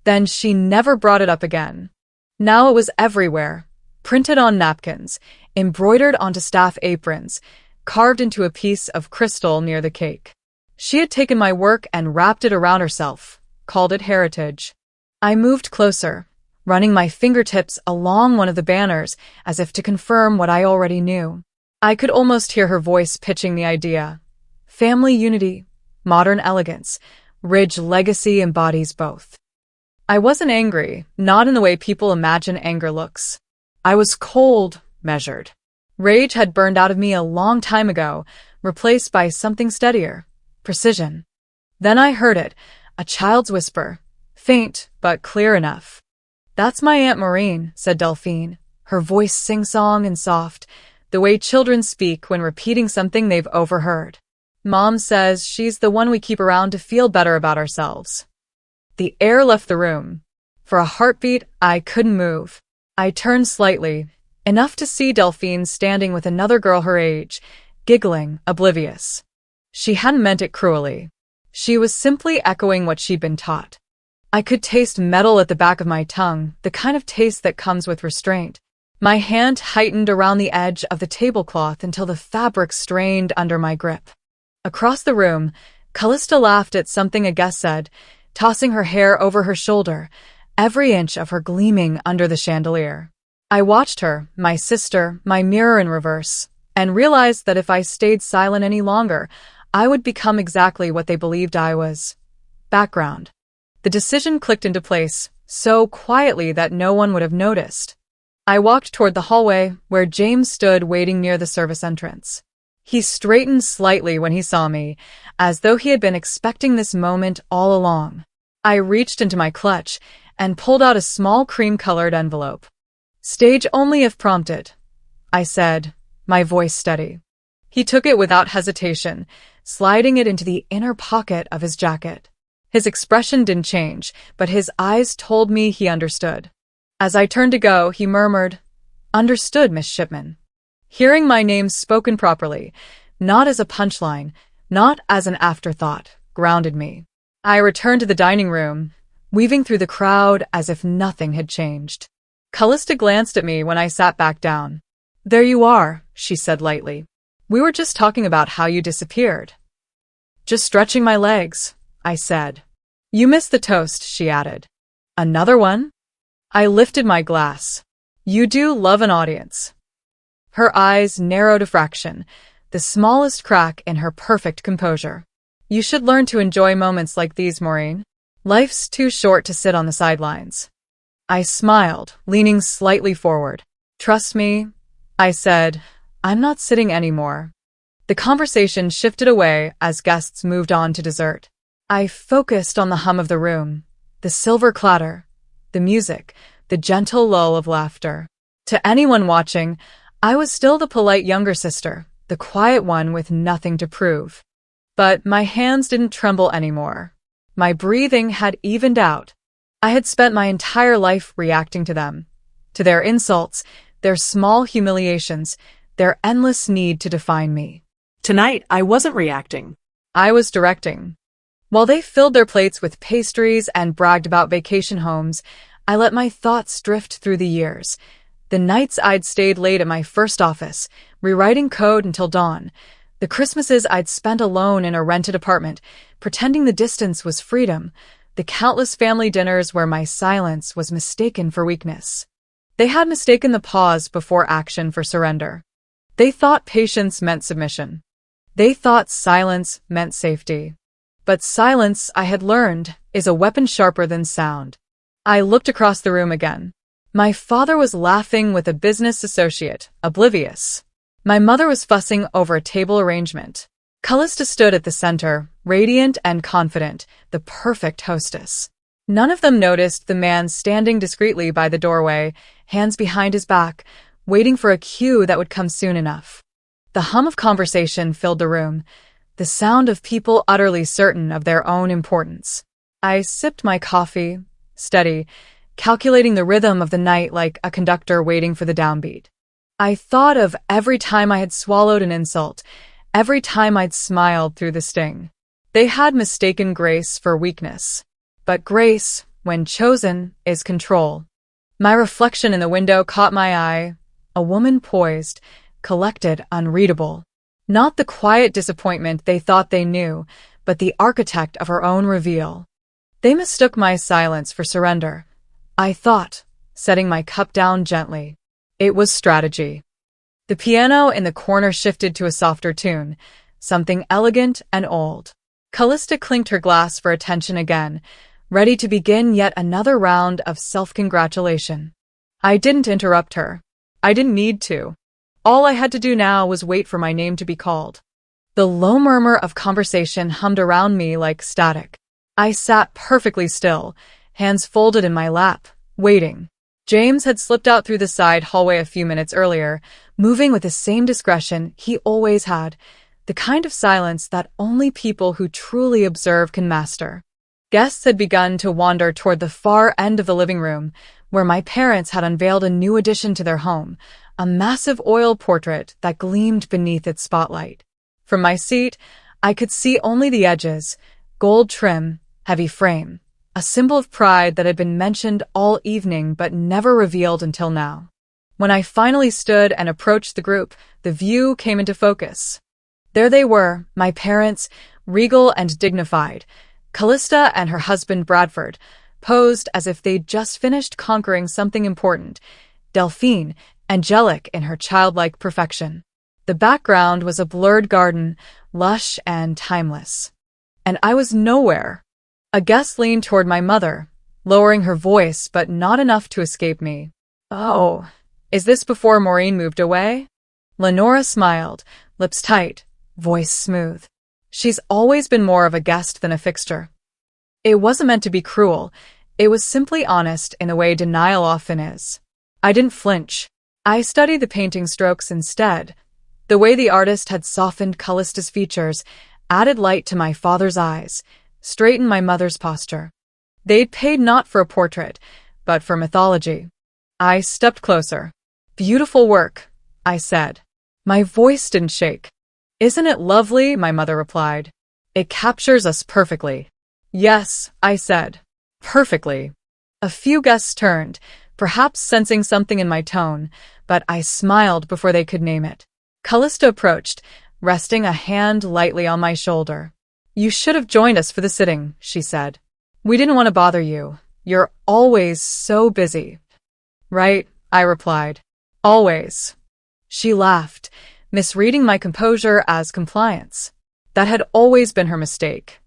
Then she never brought it up again. Now it was everywhere, printed on napkins, embroidered onto staff aprons, carved into a piece of crystal near the cake. She had taken my work and wrapped it around herself, called it heritage. I moved closer, running my fingertips along one of the banners as if to confirm what I already knew. I could almost hear her voice pitching the idea. Family unity, modern elegance, Ridge Legacy embodies both. I wasn't angry, not in the way people imagine anger looks. I was cold, measured. Rage had burned out of me a long time ago, replaced by something steadier, precision. Then I heard it, a child's whisper, faint but clear enough. "That's my Aunt Maureen," said Delphine, her voice sing-song and soft, the way children speak when repeating something they've overheard. "Mom says she's the one we keep around to feel better about ourselves." The air left the room. For a heartbeat, I couldn't move. I turned slightly, enough to see Delphine standing with another girl her age, giggling, oblivious. She hadn't meant it cruelly. She was simply echoing what she'd been taught. I could taste metal at the back of my tongue, the kind of taste that comes with restraint. My hand heightened around the edge of the tablecloth until the fabric strained under my grip. Across the room, Callista laughed at something a guest said, tossing her hair over her shoulder, every inch of her gleaming under the chandelier. I watched her, my sister, my mirror in reverse, and realized that if I stayed silent any longer, I would become exactly what they believed I was. Background. The decision clicked into place, so quietly that no one would have noticed. I walked toward the hallway, where James stood waiting near the service entrance. He straightened slightly when he saw me, as though he had been expecting this moment all along. I reached into my clutch and pulled out a small cream-colored envelope. "Stage only if prompted," I said, my voice steady. He took it without hesitation, sliding it into the inner pocket of his jacket. His expression didn't change, but his eyes told me he understood. As I turned to go, he murmured, "Understood, Miss Shipman." Hearing my name spoken properly, not as a punchline, not as an afterthought, grounded me. I returned to the dining room, weaving through the crowd as if nothing had changed. Callista glanced at me when I sat back down. "There you are," she said lightly. "We were just talking about how you disappeared." "Just stretching my legs," I said. "You missed the toast," she added. "Another one?" I lifted my glass. "You do love an audience." Her eyes narrowed a fraction, the smallest crack in her perfect composure. "You should learn to enjoy moments like these, Maureen. Life's too short to sit on the sidelines." I smiled, leaning slightly forward. "Trust me," I said, "I'm not sitting anymore." The conversation shifted away as guests moved on to dessert. I focused on the hum of the room, the silver clatter, the music, the gentle lull of laughter. To anyone watching, I was still the polite younger sister, the quiet one with nothing to prove. But my hands didn't tremble anymore. My breathing had evened out. I had spent my entire life reacting to them, to their insults, their small humiliations, their endless need to define me. Tonight, I wasn't reacting. I was directing. While they filled their plates with pastries and bragged about vacation homes, I let my thoughts drift through the years. The nights I'd stayed late at my first office, rewriting code until dawn. The Christmases I'd spent alone in a rented apartment, pretending the distance was freedom. The countless family dinners where my silence was mistaken for weakness. They had mistaken the pause before action for surrender. They thought patience meant submission. They thought silence meant safety. But silence, I had learned, is a weapon sharper than sound. I looked across the room again. My father was laughing with a business associate, oblivious. My mother was fussing over a table arrangement. Callista stood at the center, radiant and confident, the perfect hostess. None of them noticed the man standing discreetly by the doorway, hands behind his back, waiting for a cue that would come soon enough. The hum of conversation filled the room, the sound of people utterly certain of their own importance. I sipped my coffee, steady, calculating the rhythm of the night like a conductor waiting for the downbeat. I thought of every time I had swallowed an insult, every time I'd smiled through the sting. They had mistaken grace for weakness. But grace, when chosen, is control. My reflection in the window caught my eye, a woman poised, collected, unreadable. Not the quiet disappointment they thought they knew, but the architect of her own reveal. They mistook my silence for surrender. I thought, setting my cup down gently. It was strategy. The piano in the corner shifted to a softer tune, something elegant and old. Callista clinked her glass for attention again, ready to begin yet another round of self-congratulation. I didn't interrupt her. I didn't need to. All I had to do now was wait for my name to be called. The low murmur of conversation hummed around me like static. I sat perfectly still, hands folded in my lap, waiting. James had slipped out through the side hallway a few minutes earlier, moving with the same discretion he always had, the kind of silence that only people who truly observe can master. Guests had begun to wander toward the far end of the living room, where my parents had unveiled a new addition to their home, a massive oil portrait that gleamed beneath its spotlight. From my seat, I could see only the edges, gold trim, heavy frame, a symbol of pride that had been mentioned all evening but never revealed until now. When I finally stood and approached the group, the view came into focus. There they were, my parents, regal and dignified, Callista and her husband Bradford, posed as if they'd just finished conquering something important, Delphine, angelic in her childlike perfection. The background was a blurred garden, lush and timeless. And I was nowhere. A guest leaned toward my mother, lowering her voice but not enough to escape me. "Oh, is this before Maureen moved away?" Lenora smiled, lips tight, voice smooth. "She's always been more of a guest than a fixture." It wasn't meant to be cruel. It was simply honest in the way denial often is. I didn't flinch. I studied the painting strokes instead. The way the artist had softened Callista's features added light to my father's eyes, straightened my mother's posture. They'd paid not for a portrait, but for mythology. I stepped closer. "Beautiful work," I said. My voice didn't shake. "Isn't it lovely?" my mother replied. "It captures us perfectly." "Yes," I said. "Perfectly." A few guests turned, perhaps sensing something in my tone, but I smiled before they could name it. Callista approached, resting a hand lightly on my shoulder. "You should have joined us for the sitting," she said. "We didn't want to bother you. You're always so busy." "Right," I replied. "Always." She laughed, misreading my composure as compliance. That had always been her mistake.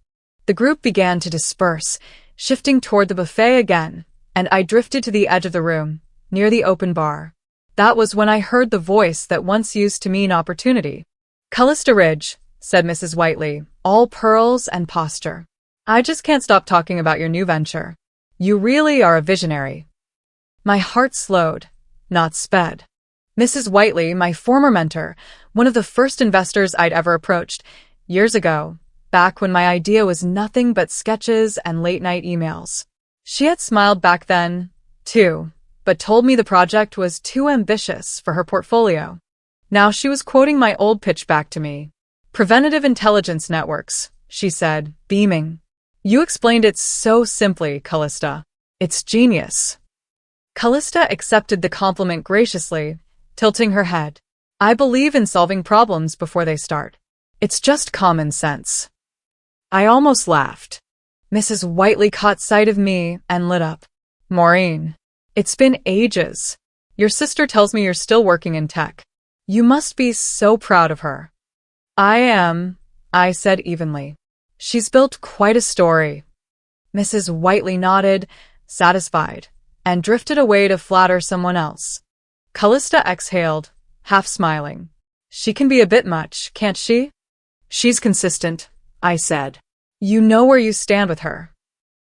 The group began to disperse, shifting toward the buffet again, and I drifted to the edge of the room, near the open bar. That was when I heard the voice that once used to mean opportunity. "Callista Ridge," said Mrs. Whiteley, all pearls and posture. "I just can't stop talking about your new venture. You really are a visionary." My heart slowed, not sped. Mrs. Whiteley, my former mentor, one of the first investors I'd ever approached, years ago, back when my idea was nothing but sketches and late-night emails. She had smiled back then, too, but told me the project was too ambitious for her portfolio. Now she was quoting my old pitch back to me. "Preventative intelligence networks," she said, beaming. "You explained it so simply, Callista. It's genius." Callista accepted the compliment graciously, tilting her head. "I believe in solving problems before they start. It's just common sense." I almost laughed. Mrs. Whiteley caught sight of me and lit up. "Maureen, it's been ages. Your sister tells me you're still working in tech. You must be so proud of her." "I am," I said evenly. "She's built quite a story." Mrs. Whiteley nodded, satisfied, and drifted away to flatter someone else. Callista exhaled, half smiling. "She can be a bit much, can't she?" "She's consistent," I said. "You know where you stand with her."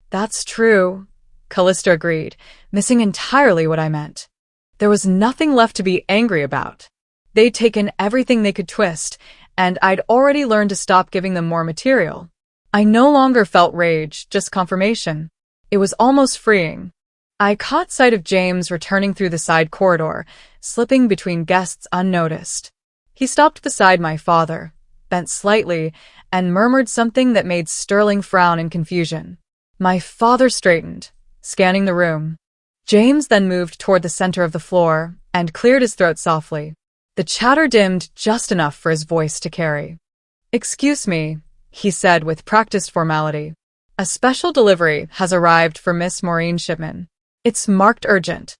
"That's true," Callista agreed, missing entirely what I meant. There was nothing left to be angry about. They'd taken everything they could twist, and I'd already learned to stop giving them more material. I no longer felt rage, just confirmation. It was almost freeing. I caught sight of James returning through the side corridor, slipping between guests unnoticed. He stopped beside my father, bent slightly, and murmured something that made Sterling frown in confusion. My father straightened, scanning the room. James then moved toward the center of the floor and cleared his throat softly. The chatter dimmed just enough for his voice to carry. "Excuse me," he said with practiced formality. "A special delivery has arrived for Miss Maureen Shipman. It's marked urgent."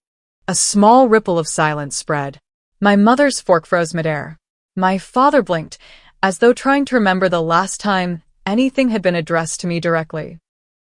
A small ripple of silence spread. My mother's fork froze midair. My father blinked, as though trying to remember the last time anything had been addressed to me directly.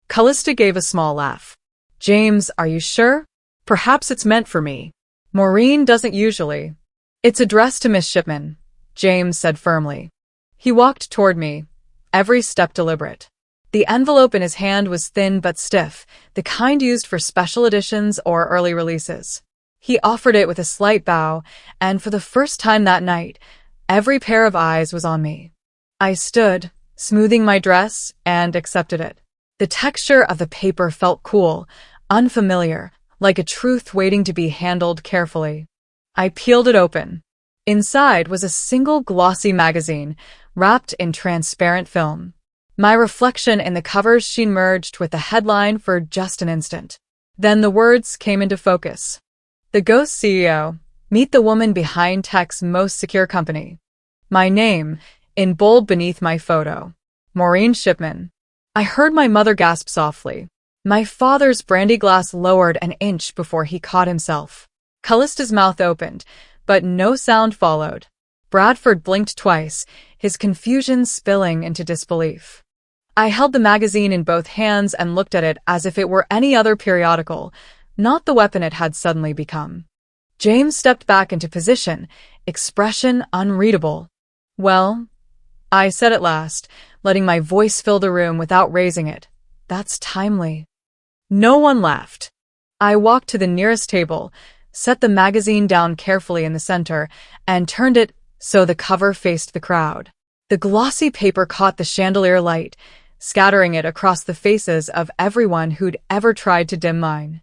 Callista gave a small laugh. "James, are you sure? Perhaps it's meant for me." "Maureen doesn't usually." "It's addressed to Miss Shipman," James said firmly. He walked toward me, every step deliberate. The envelope in his hand was thin but stiff, the kind used for special editions or early releases. He offered it with a slight bow, and for the first time that night, every pair of eyes was on me. I stood, smoothing my dress, and accepted it. The texture of the paper felt cool, unfamiliar, like a truth waiting to be handled carefully. I peeled it open. Inside was a single glossy magazine, wrapped in transparent film. My reflection in the cover's sheen merged with the headline for just an instant. Then the words came into focus. "The Ghost CEO. Meet the woman behind tech's most secure company." My name, in bold beneath my photo. Maureen Shipman. I heard my mother gasp softly. My father's brandy glass lowered an inch before he caught himself. Callista's mouth opened, but no sound followed. Bradford blinked twice, his confusion spilling into disbelief. I held the magazine in both hands and looked at it as if it were any other periodical, not the weapon it had suddenly become. James stepped back into position, expression unreadable. "Well," I said at last, letting my voice fill the room without raising it. "That's timely." No one laughed. I walked to the nearest table, set the magazine down carefully in the center, and turned it so the cover faced the crowd. The glossy paper caught the chandelier light, scattering it across the faces of everyone who'd ever tried to dim mine.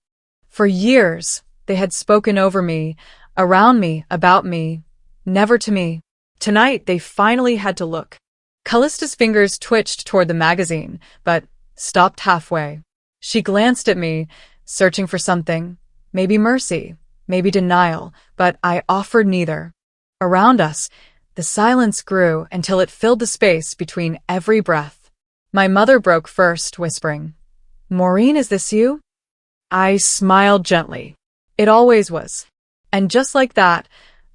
For years, they had spoken over me, around me, about me, never to me. Tonight, they finally had to look. Callista's fingers twitched toward the magazine, but stopped halfway. She glanced at me, searching for something, maybe mercy, maybe denial, but I offered neither. Around us, the silence grew until it filled the space between every breath. My mother broke first, whispering, "Maureen, is this you?" I smiled gently. It always was. And just like that,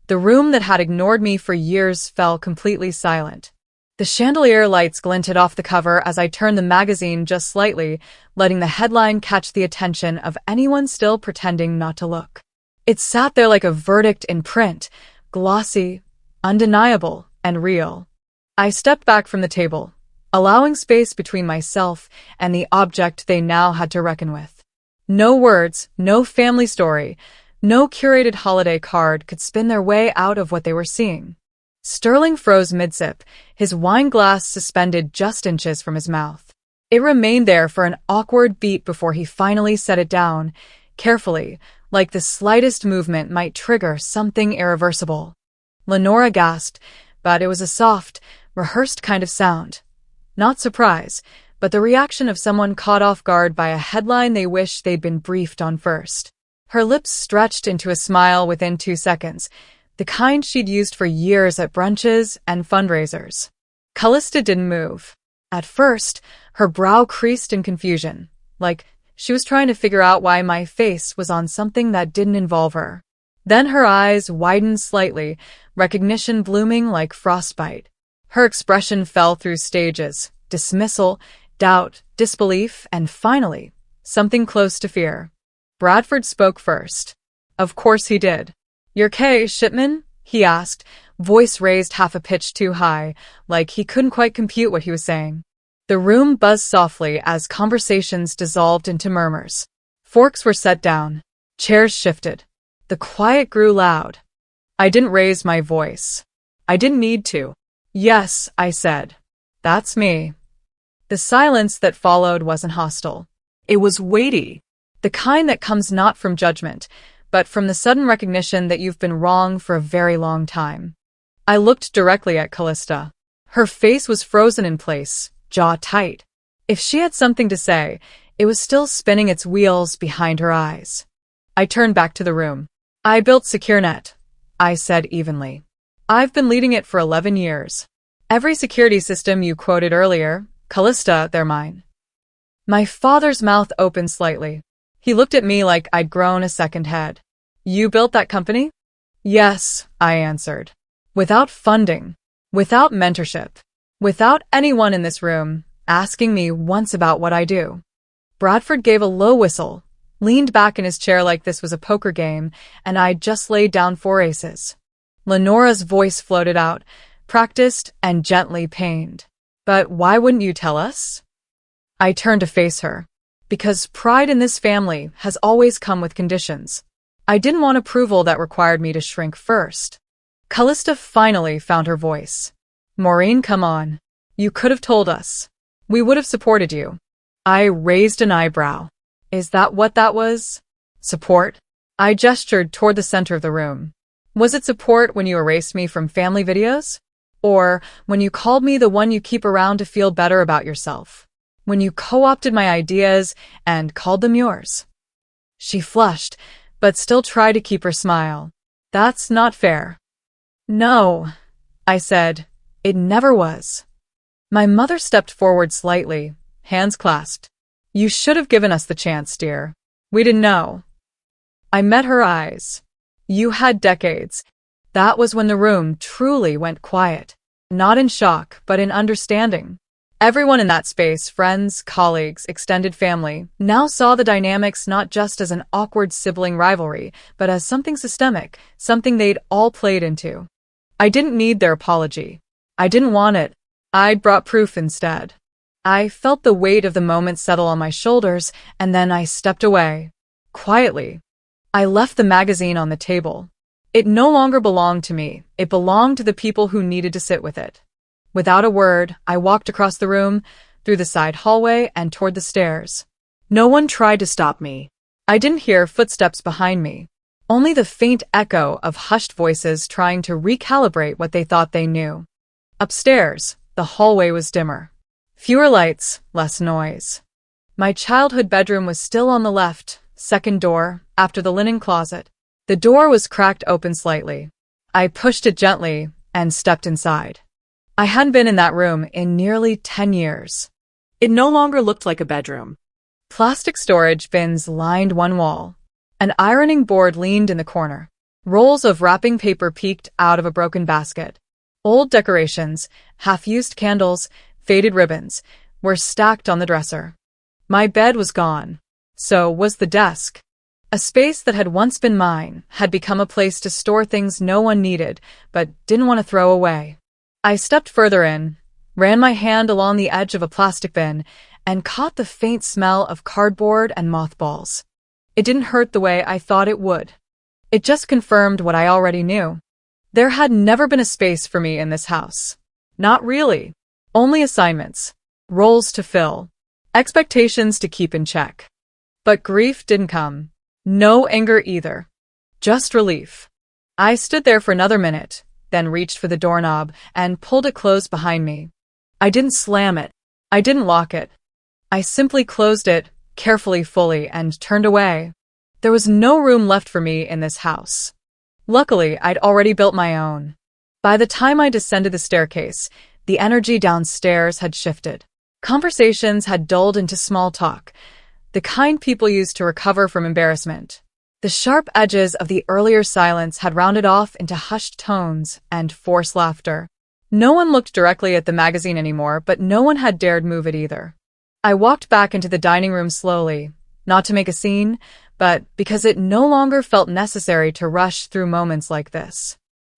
the room that had ignored me for years fell completely silent. The chandelier lights glinted off the cover as I turned the magazine just slightly, letting the headline catch the attention of anyone still pretending not to look. It sat there like a verdict in print, glossy, undeniable, and real. I stepped back from the table, allowing space between myself and the object they now had to reckon with. No words, no family story, no curated holiday card could spin their way out of what they were seeing. Sterling froze mid-sip, his wine glass suspended just inches from his mouth. It remained there for an awkward beat before he finally set it down, carefully, like the slightest movement might trigger something irreversible. Lenora gasped, but it was a soft, rehearsed kind of sound. Not surprise, but the reaction of someone caught off guard by a headline they wished they'd been briefed on first. Her lips stretched into a smile within 2 seconds, the kind she'd used for years at brunches and fundraisers. Callista didn't move. At first, her brow creased in confusion, like she was trying to figure out why my face was on something that didn't involve her. Then her eyes widened slightly, recognition blooming like frostbite. Her expression fell through stages, dismissal, doubt, disbelief, and finally, something close to fear. Bradford spoke first. Of course he did. "You're Kay, Shipman?" he asked, voice raised half a pitch too high, like he couldn't quite compute what he was saying. The room buzzed softly as conversations dissolved into murmurs. Forks were set down. Chairs shifted. The quiet grew loud. I didn't raise my voice. I didn't need to. "Yes," I said. "That's me." The silence that followed wasn't hostile. It was weighty, the kind that comes not from judgment, but from the sudden recognition that you've been wrong for a very long time. I looked directly at Callista. Her face was frozen in place, jaw tight. If she had something to say, it was still spinning its wheels behind her eyes. I turned back to the room. "I built SecureNet," I said evenly. "I've been leading it for 11 years. Every security system you quoted earlier, Callista, they're mine." My father's mouth opened slightly. He looked at me like I'd grown a second head. "You built that company?" "Yes," I answered. "Without funding, without mentorship, without anyone in this room asking me once about what I do." Bradford gave a low whistle, leaned back in his chair like this was a poker game, and I'd just laid down 4 aces. Lenora's voice floated out, practiced and gently pained. "But why wouldn't you tell us?" I turned to face her. Because pride in this family has always come with conditions. I didn't want approval that required me to shrink first. Callista finally found her voice. "Maureen, come on. You could have told us. We would have supported you." I raised an eyebrow. Is that what that was? Support? I gestured toward the center of the room. Was it support when you erased me from family videos? Or when you called me the one you keep around to feel better about yourself? When you co-opted my ideas and called them yours? She flushed, but still tried to keep her smile. "That's not fair." "No," I said. "It never was." My mother stepped forward slightly, hands clasped. "You should have given us the chance, dear. We didn't know." I met her eyes. "You had decades." That was when the room truly went quiet. Not in shock, but in understanding. Everyone in that space, friends, colleagues, extended family, now saw the dynamics not just as an awkward sibling rivalry, but as something systemic, something they'd all played into. I didn't need their apology. I didn't want it. I'd brought proof instead. I felt the weight of the moment settle on my shoulders, and then I stepped away. Quietly. I left the magazine on the table. It no longer belonged to me. It belonged to the people who needed to sit with it. Without a word, I walked across the room, through the side hallway, and toward the stairs. No one tried to stop me. I didn't hear footsteps behind me, only the faint echo of hushed voices trying to recalibrate what they thought they knew. Upstairs, the hallway was dimmer. Fewer lights, less noise. My childhood bedroom was still on the left, second door, after the linen closet. The door was cracked open slightly. I pushed it gently and stepped inside. I hadn't been in that room in nearly 10 years. It no longer looked like a bedroom. Plastic storage bins lined one wall. An ironing board leaned in the corner. Rolls of wrapping paper peeked out of a broken basket. Old decorations, half-used candles, faded ribbons, were stacked on the dresser. My bed was gone. So was the desk. A space that had once been mine had become a place to store things no one needed but didn't want to throw away. I stepped further in, ran my hand along the edge of a plastic bin, and caught the faint smell of cardboard and mothballs. It didn't hurt the way I thought it would. It just confirmed what I already knew. There had never been a space for me in this house. Not really. Only assignments, roles to fill, expectations to keep in check. But grief didn't come. No anger either. Just relief. I stood there for another minute, then reached for the doorknob and pulled it closed behind me. I didn't slam it. I didn't lock it. I simply closed it, carefully, fully, and turned away. There was no room left for me in this house. Luckily, I'd already built my own. By the time I descended the staircase, the energy downstairs had shifted. Conversations had dulled into small talk, the kind people use to recover from embarrassment. The sharp edges of the earlier silence had rounded off into hushed tones and forced laughter. No one looked directly at the magazine anymore, but no one had dared move it either. I walked back into the dining room slowly, not to make a scene, but because it no longer felt necessary to rush through moments like this.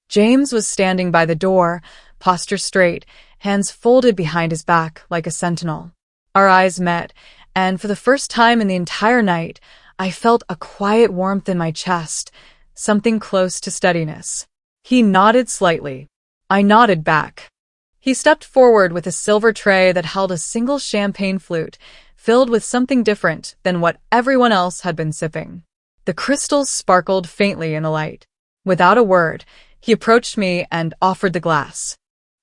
James was standing by the door, posture straight, hands folded behind his back like a sentinel. Our eyes met, and for the first time in the entire night, I felt a quiet warmth in my chest, something close to steadiness. He nodded slightly. I nodded back. He stepped forward with a silver tray that held a single champagne flute, filled with something different than what everyone else had been sipping. The crystals sparkled faintly in the light. Without a word, he approached me and offered the glass.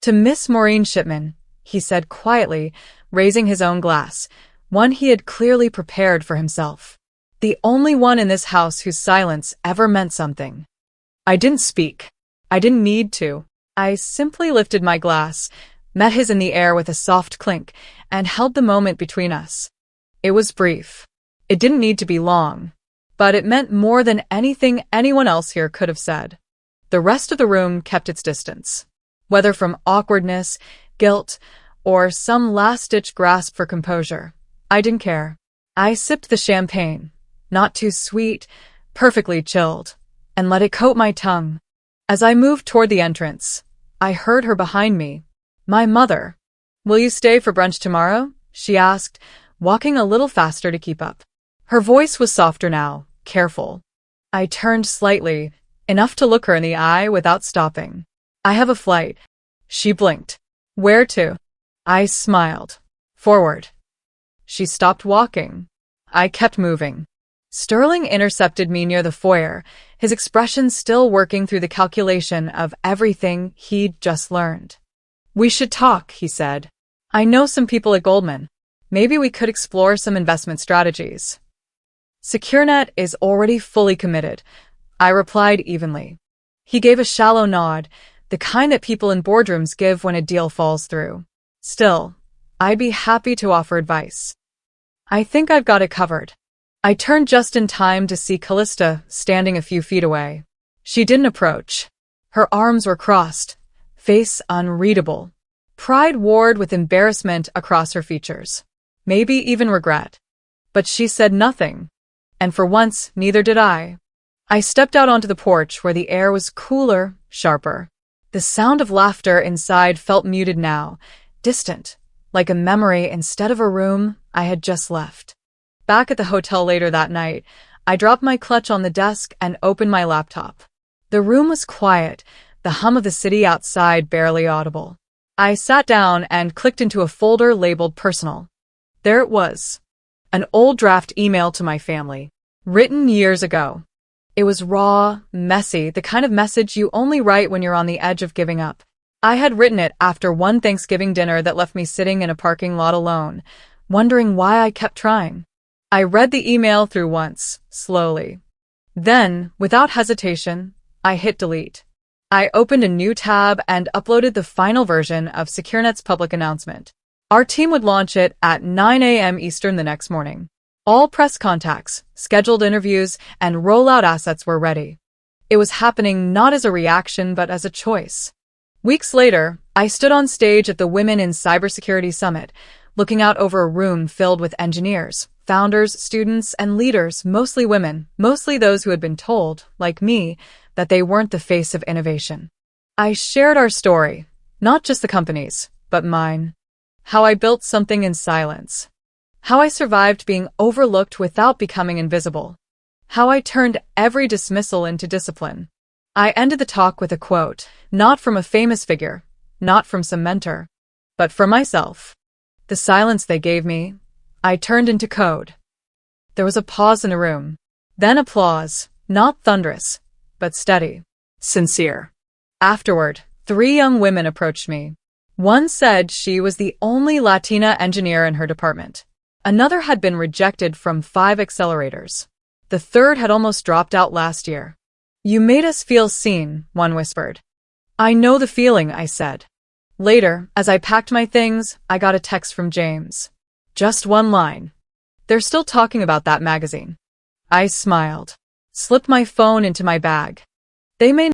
"To Miss Maureen Shipman," he said quietly, raising his own glass, one he had clearly prepared for himself. The only one in this house whose silence ever meant something. I didn't speak. I didn't need to. I simply lifted my glass, met his in the air with a soft clink, and held the moment between us. It was brief. It didn't need to be long. But it meant more than anything anyone else here could have said. The rest of the room kept its distance. Whether from awkwardness, guilt, or some last-ditch grasp for composure, I didn't care. I sipped the champagne, not too sweet, perfectly chilled, and let it coat my tongue. As I moved toward the entrance, I heard her behind me. My mother. "Will you stay for brunch tomorrow?" she asked, walking a little faster to keep up. Her voice was softer now, careful. I turned slightly, enough to look her in the eye without stopping. "I have a flight." She blinked. "Where to?" I smiled. "Forward." She stopped walking. I kept moving. Sterling intercepted me near the foyer, his expression still working through the calculation of everything he'd just learned. "We should talk," he said. "I know some people at Goldman. Maybe we could explore some investment strategies." "SecureNet is already fully committed," I replied evenly. He gave a shallow nod, the kind that people in boardrooms give when a deal falls through. "Still, I'd be happy to offer advice. I think I've got it covered." I turned just in time to see Callista standing a few feet away. She didn't approach. Her arms were crossed, face unreadable. Pride warred with embarrassment across her features. Maybe even regret. But she said nothing. And for once, neither did I. I stepped out onto the porch where the air was cooler, sharper. The sound of laughter inside felt muted now, distant, like a memory instead of a room I had just left. Back at the hotel later that night, I dropped my clutch on the desk and opened my laptop. The room was quiet, the hum of the city outside barely audible. I sat down and clicked into a folder labeled personal. There it was. An old draft email to my family, written years ago. It was raw, messy, the kind of message you only write when you're on the edge of giving up. I had written it after one Thanksgiving dinner that left me sitting in a parking lot alone, wondering why I kept trying. I read the email through once, slowly. Then, without hesitation, I hit delete. I opened a new tab and uploaded the final version of SecureNet's public announcement. Our team would launch it at 9 a.m. Eastern the next morning. All press contacts, scheduled interviews, and rollout assets were ready. It was happening not as a reaction but as a choice. Weeks later, I stood on stage at the Women in Cybersecurity Summit, looking out over a room filled with engineers, founders, students, and leaders, mostly women, mostly those who had been told, like me, that they weren't the face of innovation. I shared our story, not just the company's, but mine. How I built something in silence. How I survived being overlooked without becoming invisible. How I turned every dismissal into discipline. I ended the talk with a quote, not from a famous figure, not from some mentor, but for myself. The silence they gave me, I turned into code. There was a pause in the room. Then applause, not thunderous, but steady, sincere. Afterward, 3 young women approached me. One said she was the only Latina engineer in her department. Another had been rejected from 5 accelerators. The third had almost dropped out last year. "You made us feel seen," one whispered. "I know the feeling," I said. Later, as I packed my things, I got a text from James. Just one line. "They're still talking about that magazine." I smiled, slipped my phone into my bag. They may